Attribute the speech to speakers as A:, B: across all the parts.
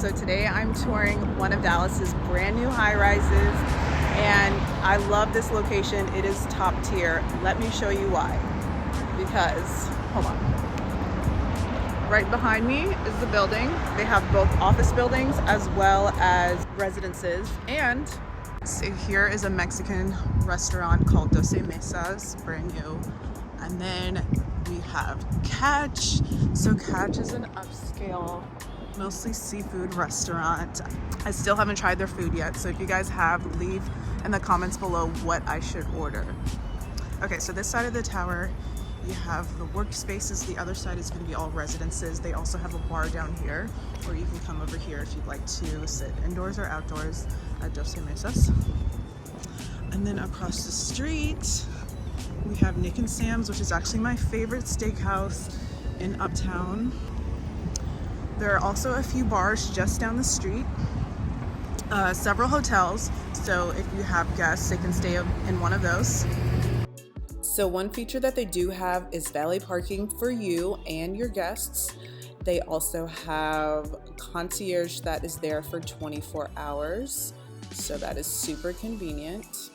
A: So today I'm touring one of Dallas's brand new high-rises, and I love this location. It is top tier. Let me show you why. Because, hold on. Right behind me is the building. They have both office buildings as well as residences. And so here is a Mexican restaurant called 12 Mesas, brand new. And then we have Catch. So Catch is an upscale, mostly seafood restaurant. I still haven't tried their food yet, so if you guys have, leave in the comments below what I should order. Okay, so this side of the tower, you have the workspaces. The other side is going to be all residences. They also have a bar down here, or you can come over here if you'd like to sit indoors or outdoors at 12 Mesas. And then across the street, we have Nick and Sam's, which is actually my favorite steakhouse in Uptown. There are also a few bars just down the street, several hotels, so if you have guests, they can stay in one of those. So one feature that they do have is valet parking for you and your guests. They also have concierge that is there for 24 hours, so that is super convenient.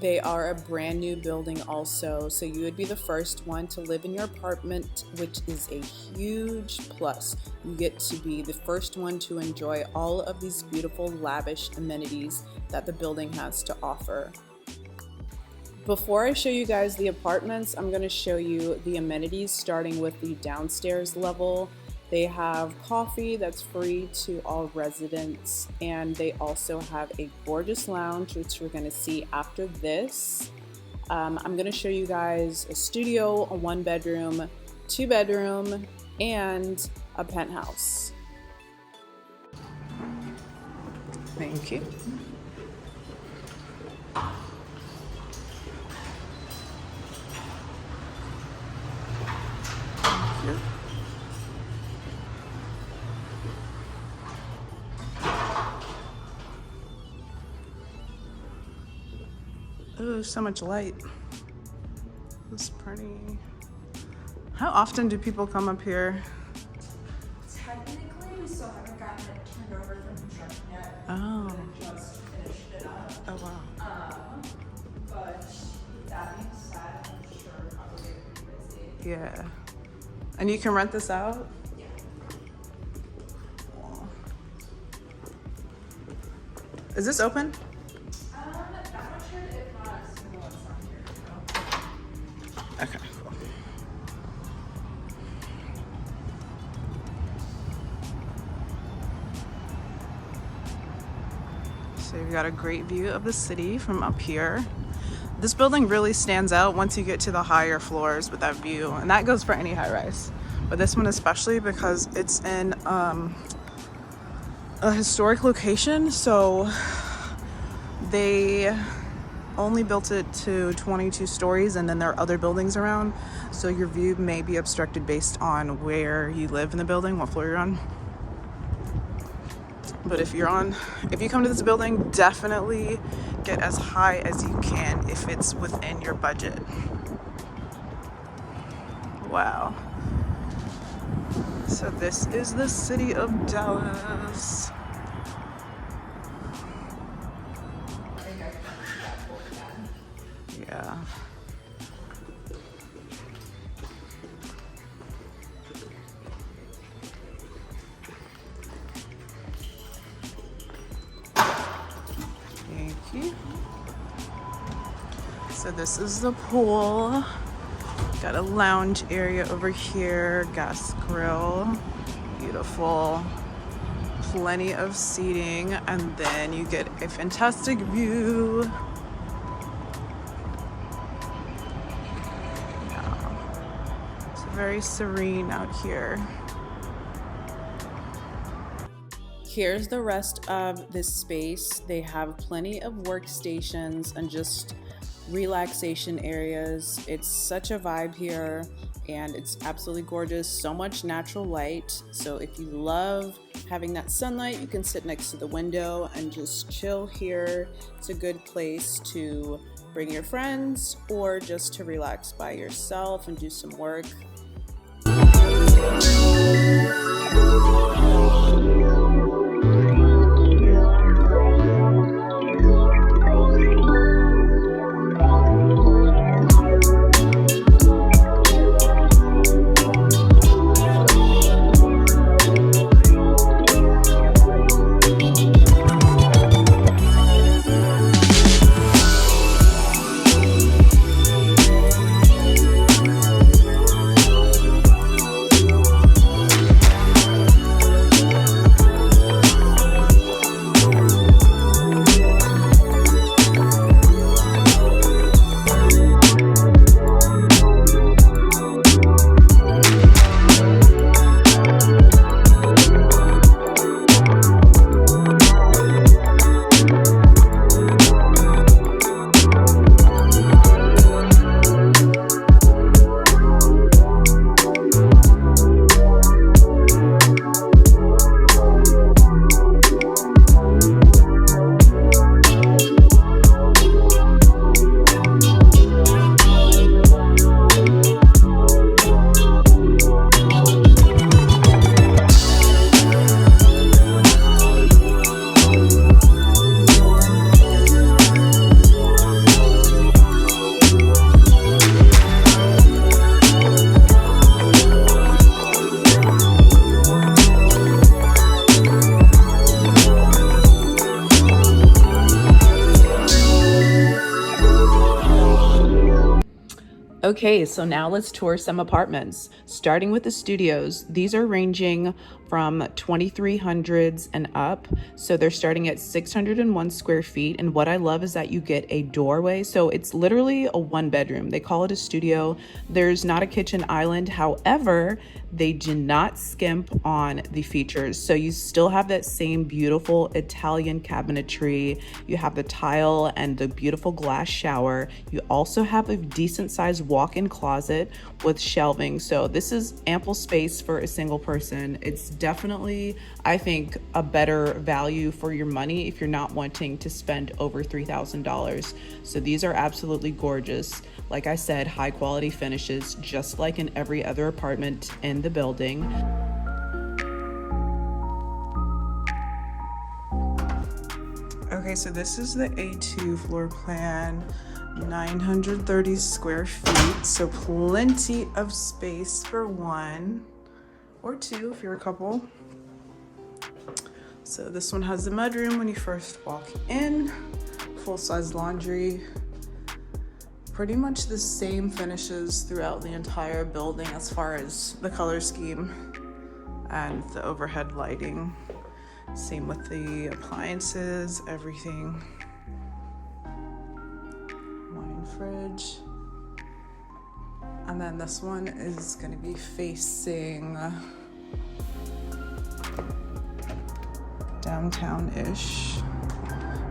A: They are a brand new building also, so you would be the first one to live in your apartment, which is a huge plus. You get to be the first one to enjoy all of these beautiful, lavish amenities that the building has to offer. Before I show you guys the apartments, I'm going to show you the amenities, starting with the downstairs level. They have coffee that's free to all residents, and they also have a gorgeous lounge, which we're going to see after this. I'm going to show you guys a studio, a 1-bedroom, 2-bedroom, and a penthouse. Thank you. Oh, so much light. It's pretty. How often do people come up here?
B: Technically, we still haven't gotten it turned over from construction yet.
A: Oh.
B: We just finished it up.
A: Oh, wow.
B: But that being said, I'm sure probably pretty busy.
A: Yeah. And you can rent this out?
B: Yeah.
A: Wow. Is this open?
B: I'm not sure if not, it's not here.
A: Okay, cool. So you've got a great view of the city from up here. This building really stands out once you get to the higher floors with that view, and that goes for any high-rise, but this one especially because it's in a historic location. So they only built it to 22 stories, and then there are other buildings around, so your view may be obstructed based on where you live in the building, what floor you're on. But if you come to this building, definitely get as high as you can if it's within your budget. Wow. So this is the city of Dallas. Yeah. Thank you. So this is the pool. Got a lounge area over here, gas grill, beautiful, plenty of seating, and then you get a fantastic view. Yeah. It's very serene out here. Here's the rest of this space. They have plenty of workstations and just relaxation areas. It's such a vibe here, and it's absolutely gorgeous. So much natural light. So if you love having that sunlight, you can sit next to the window and just chill here. It's a good place to bring your friends or just to relax by yourself and do some work. Okay, so now let's tour some apartments. Starting with the studios, these are ranging from 2300s and up. So they're starting at 601 square feet. And what I love is that you get a doorway. So it's literally a 1 bedroom. They call it a studio. There's not a kitchen island. However, they do not skimp on the features. So you still have that same beautiful Italian cabinetry. You have the tile and the beautiful glass shower. You also have a decent sized walk-in closet with shelving. So this is ample space for a single person. It's definitely, I think, a better value for your money if you're not wanting to spend over $3,000. So these are absolutely gorgeous. Like I said, high quality finishes, just like in every other apartment in the building. Okay, so this is the A2 floor plan, 930 square feet. So plenty of space for one or two if you're a couple. So this one has the mudroom when you first walk in, full-size laundry. Pretty much the same finishes throughout the entire building as far as the color scheme and the overhead lighting. Same with the appliances, everything. Wine fridge. And then this one is gonna be facing downtown-ish.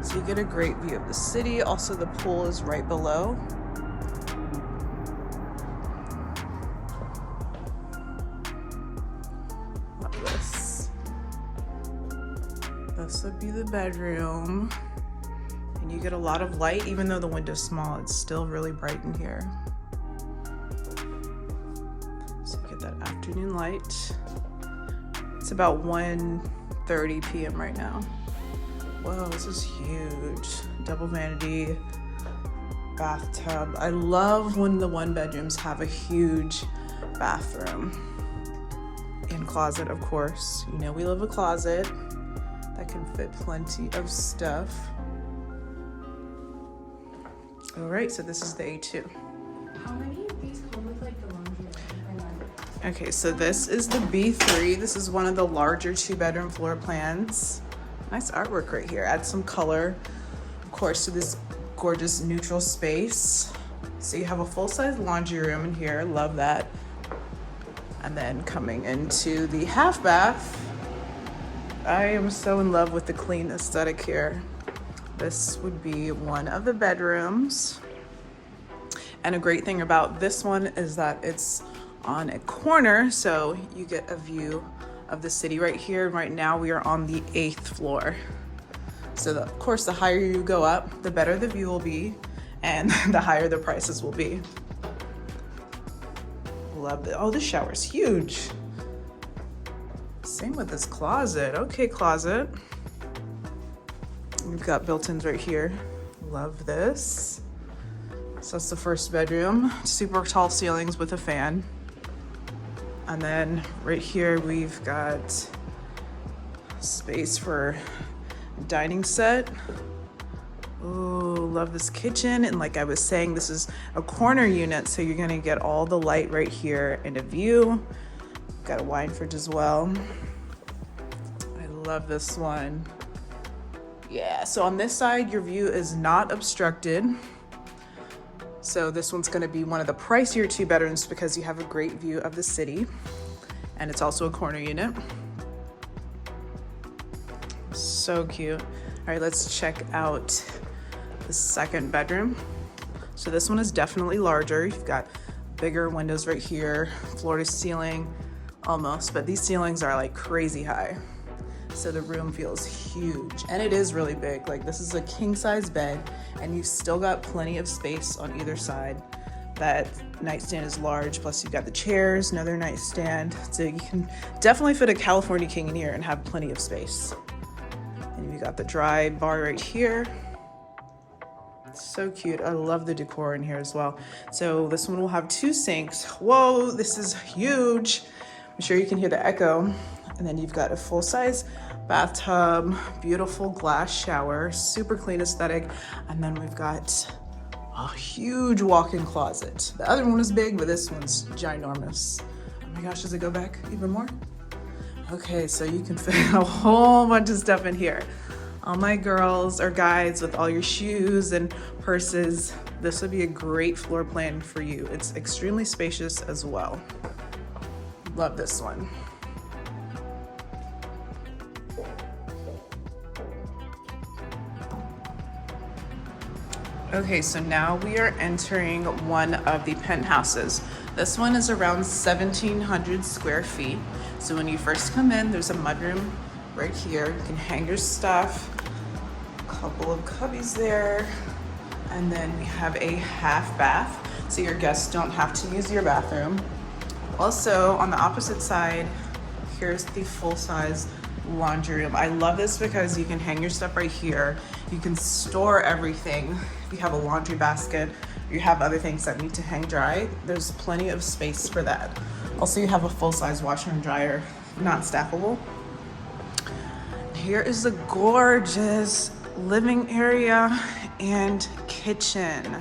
A: So you get a great view of the city. Also, the pool is right below. This would be the bedroom, and you get a lot of light. Even though the window's small, it's still really bright in here. So you get that afternoon light. It's about 1:30 p.m. right now. Whoa, this is huge. Double vanity, bathtub. I love when the 1 bedrooms have a huge bathroom and closet, of course. You know, we love a closet that can fit plenty of stuff. All right, so this is the A2.
B: How many of these come with like the laundry room?
A: Okay, so this is the B3. This is one of the larger 2-bedroom floor plans. Nice artwork right here. Add some color, of course, to this gorgeous neutral space. So you have a full-size laundry room in here. Love that. And then coming into the half bath, I am so in love with the clean aesthetic here. This would be one of the bedrooms. And a great thing about this one is that it's on a corner, so you get a view of the city right here. Right now we are on the 8th floor. So of course, the higher you go up, the better the view will be, and the higher the prices will be. Love it. Oh, this shower's huge. Same with this closet. Okay, closet. We've got built-ins right here. Love this. So that's the first bedroom. Super tall ceilings with a fan. And then right here we've got space for dining set. Ooh, love this kitchen. And like I was saying, this is a corner unit, so you're gonna get all the light right here and a view. Got a wine fridge as well. I love this one. Yeah, so on this side, your view is not obstructed. So this one's gonna be one of the pricier 2 bedrooms because you have a great view of the city. And it's also a corner unit. So cute. All right, let's check out the 2nd bedroom. So this one is definitely larger. You've got bigger windows right here, floor to ceiling almost, but these ceilings are like crazy high. So the room feels huge, and it is really big. Like, this is a king size bed, and you've still got plenty of space on either side. That nightstand is large, plus you've got the chairs, another nightstand. So you can definitely fit a California king in here and have plenty of space. And you got the dry bar right here. So cute. I love the decor in here as well. So this one will have 2 sinks. Whoa, this is huge. I'm sure you can hear the echo. And then you've got a full-size bathtub, beautiful glass shower, super clean aesthetic. And then we've got a huge walk-in closet. The other one is big, but this one's ginormous. Oh my gosh, does it go back even more? Okay, so you can fit a whole bunch of stuff in here. All my girls or guys with all your shoes and purses, this would be a great floor plan for you. It's extremely spacious as well. Love this one. Okay, so now we are entering one of the penthouses. This one is around 1,700 square feet. So when you first come in, there's a mudroom right here. You can hang your stuff, a couple of cubbies there, and then we have a half bath, so your guests don't have to use your bathroom. Also, on the opposite side, here's the full-size laundry room. I love this because you can hang your stuff right here. You can store everything. If you have a laundry basket, or you have other things that need to hang dry, there's plenty of space for that. Also, you have a full-size washer and dryer, not stackable. Here is the gorgeous living area and kitchen.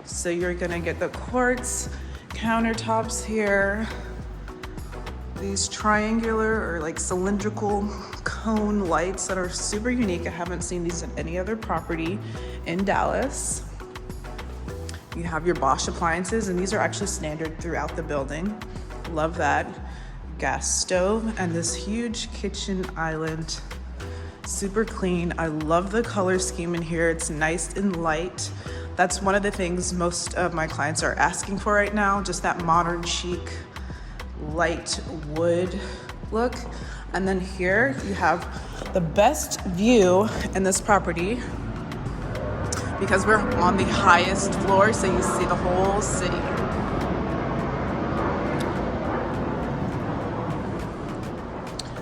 A: So you're gonna get the quartz countertops here. These triangular or like cylindrical cone lights that are super unique. I haven't seen these in any other property in Dallas. You have your Bosch appliances, and these are actually standard throughout the building. Love that. Gas stove and this huge kitchen island. Super clean. I love the color scheme in here. It's nice and light. That's one of the things most of my clients are asking for right now, just that modern chic light wood look. And then here you have the best view in this property because we're on the highest floor, so you see the whole city.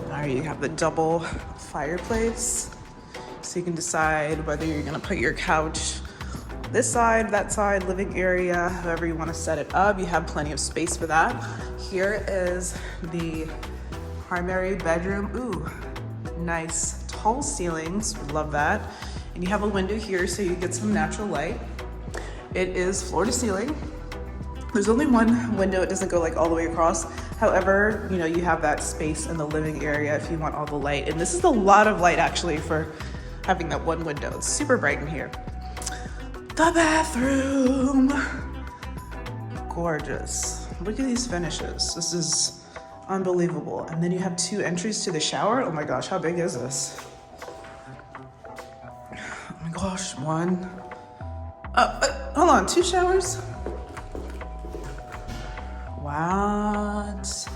A: All right, you have the double fireplace, so you can decide whether you're gonna put your couch this side, that side, living area, however you want to set it up. You have plenty of space for that. Here is the primary bedroom. Ooh, nice tall ceilings, love that. And you have a window here so you get some natural light. It is floor to ceiling. There's only one window, it doesn't go like all the way across. However, you know, you have that space in the living area if you want all the light. And this is a lot of light actually for having that one window. It's super bright in here. The bathroom, gorgeous. Look at these finishes. This is unbelievable. And then you have two entries to the shower. Oh my gosh, how big is this? Oh my gosh, one. Hold on, two showers? What?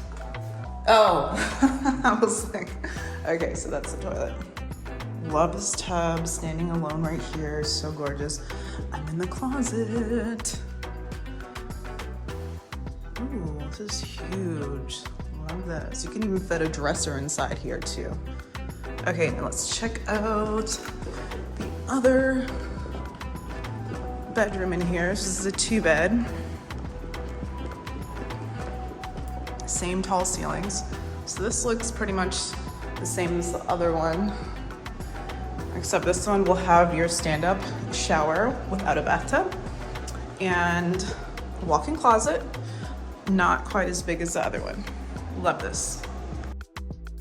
A: Oh, I was like, okay, so that's the toilet. Love this tub, standing alone right here, so gorgeous. I'm in the closet. Ooh, this is huge. Love this. You can even fit a dresser inside here too. Okay, now let's check out the other bedroom in here. This is a 2-bed. Same tall ceilings. So this looks pretty much the same as the other one, except this one will have your stand-up shower without a bathtub and walk-in closet, not quite as big as the other one. Love this.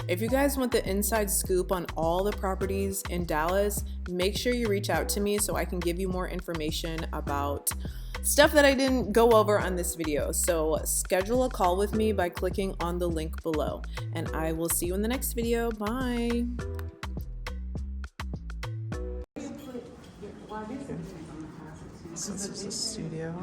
A: If you guys want the inside scoop on all the properties in Dallas, make sure you reach out to me so I can give you more information about stuff that I didn't go over on this video. So schedule a call with me by clicking on the link below, and I will see you in the next video. Bye. So this is a studio.